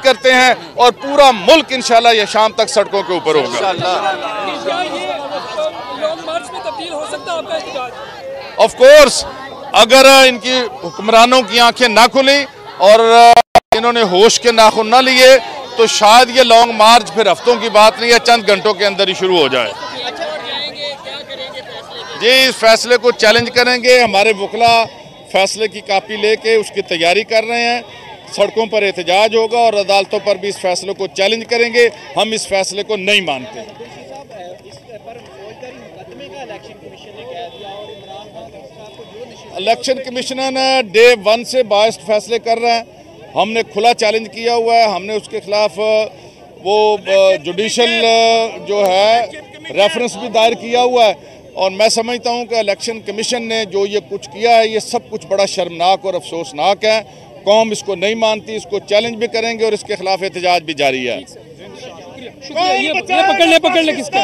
करते हैं और पूरा मुल्क इंशाल्लाह ये शाम तक सड़कों के ऊपर होगा। ऑफ कोर्स, अगर इनकी हुक्मरानों की आंखें ना खुली और इन्होंने होश के नाखून ना लिए तो शायद ये लॉन्ग मार्च फिर हफ्तों की बात नहीं है, चंद घंटों के अंदर ही शुरू हो जाए। जी, इस फैसले को चैलेंज करेंगे। हमारे वकला फैसले की कापी लेके उसकी तैयारी कर रहे हैं। सड़कों पर एहतजाज होगा और अदालतों पर भी इस फैसले को चैलेंज करेंगे। हम इस फैसले को नहीं मानते। इलेक्शन कमिश्नर ने डे 1 से बायस्ड फैसले कर रहे हैं। हमने खुला चैलेंज किया हुआ है। हमने उसके खिलाफ वो जुडिशल जो है रेफरेंस भी दायर किया हुआ है और मैं समझता हूं कि इलेक्शन कमीशन ने जो ये कुछ किया है ये सब कुछ बड़ा शर्मनाक और अफसोसनाक है। कौम इसको नहीं मानती, इसको चैलेंज भी करेंगे और इसके खिलाफ एहतजाज भी जारी है। ये पकड़ ले किसका